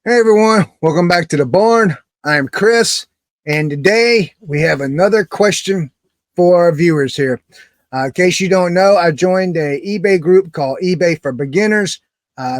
Hey everyone, welcome back to the barn. I'm Chris, and today we have another question for our viewers here. In case you don't know, I joined a eBay group called eBay for Beginners.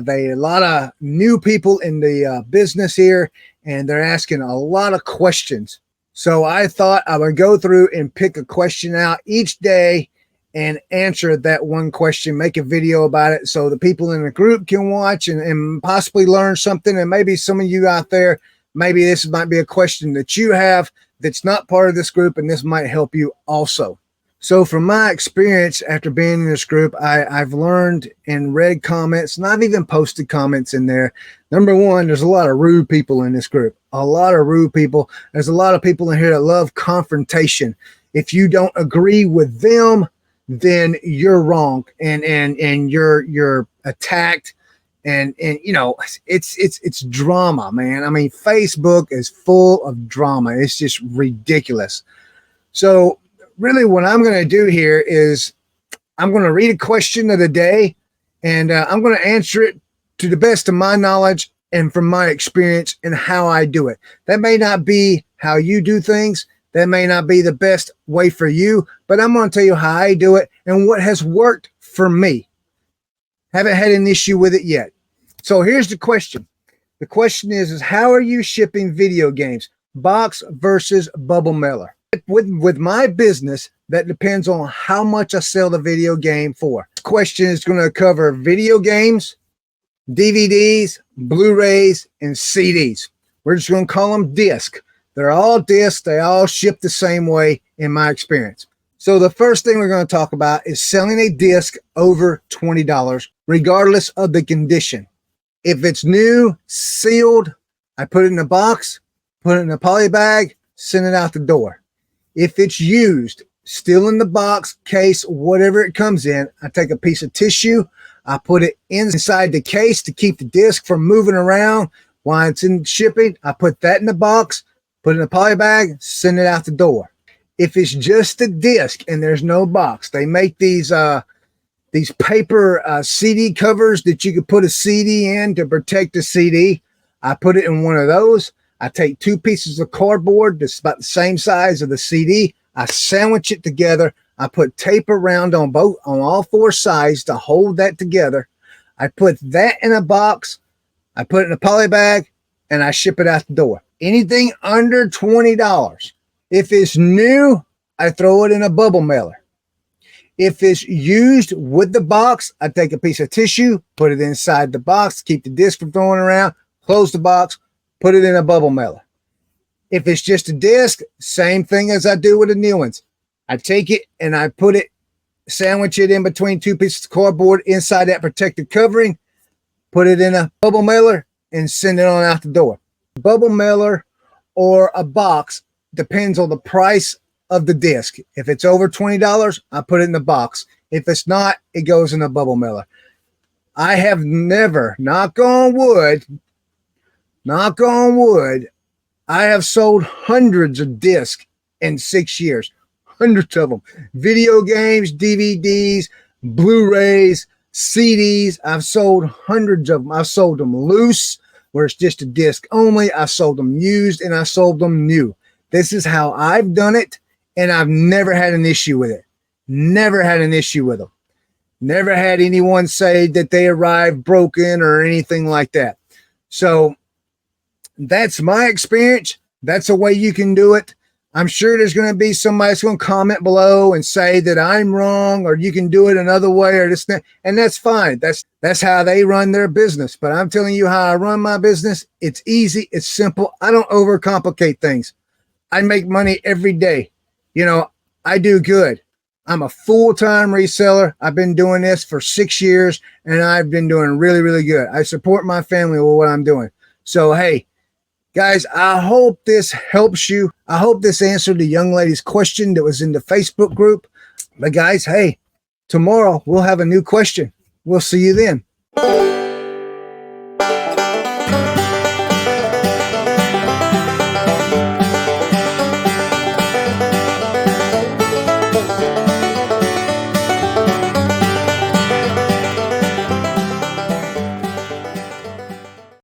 They a lot of new people in the business here, and they're asking a lot of questions. So I thought I would go through and pick a question out each day and answer that one question, make a video about it so the people in the group can watch and possibly learn something. And maybe some of you out there, maybe this might be a question that you have that's not part of this group, and this might help you also. So from my experience after being in this group, I've learned and read comments, and I've even posted comments in there. Number one, there's a lot of rude people in this group, a lot of rude people. There's a lot of people in here that love confrontation. If you don't agree with them, then you're wrong and you're attacked, and you know, it's drama, man. I mean, Facebook is full of drama. It's just ridiculous. So really what I'm going to do here is I'm going to read a question of the day, and I'm going to answer it to the best of my knowledge and from my experience and how I do it. That may not be how you do things. That may not be the best way for you, but I'm going to tell you how I do it and what has worked for me. Haven't had an issue with it yet. So here's the question. The question is how are you shipping video games, box versus bubble mailer? With my business, that depends on how much I sell the video game for. This question is going to cover video games, DVDs, Blu-rays, and CDs. We're just going to call them disc. They're all discs. They all ship the same way in my experience. So the first thing we're going to talk about is selling a disc over $20, regardless of the condition. If it's new, sealed, I put it in a box, put it in a poly bag, send it out the door. If it's used, still in the box, case, whatever it comes in, I take a piece of tissue, I put it inside the case to keep the disc from moving around while it's in shipping. I put that in the box, put it in a poly bag, send it out the door. If it's just a disc and there's no box, they make these paper CD covers that you could put a CD in to protect the CD. I put it in one of those. I take two pieces of cardboard that's about the same size of the CD. I sandwich it together. I put tape around on all four sides to hold that together. I put that in a box. I put it in a poly bag, and I ship it out the door. Anything under $20. If it's new, I throw it in a bubble mailer. If it's used with the box, I take a piece of tissue, put it inside the box, keep the disc from throwing around, close the box, put it in a bubble mailer. If it's just a disc, same thing as I do with the new ones. I take it and I put it, sandwich it in between two pieces of cardboard inside that protective covering, put it in a bubble mailer, and send it on out the door. Bubble mailer or a box depends on the price of the disc. If it's over $20, I put it in the box. If it's not, it goes in a bubble mailer. I have never, knock on wood, I have sold hundreds of discs in 6 years. Hundreds of them. Video games, DVDs, Blu-rays, CDs. I've sold hundreds of them. I've sold them loose, where it's just a disc only. I sold them used, and I sold them new. This is how I've done it, and I've never had an issue with it. Never had an issue with them. Never had anyone say that they arrived broken or anything like that. So that's my experience. That's a way you can do it. I'm sure there's going to be somebody that's going to comment below and say that I'm wrong, or you can do it another way, or this, and that's fine. That's how they run their business. But I'm telling you how I run my business. It's easy. It's simple. I don't overcomplicate things. I make money every day. You know, I do good. I'm a full-time reseller. I've been doing this for 6 years, and I've been doing really, really good. I support my family with what I'm doing. So, hey, guys, I hope this helps you. I hope this answered the young lady's question that was in the Facebook group. But guys, hey, tomorrow we'll have a new question. We'll see you then.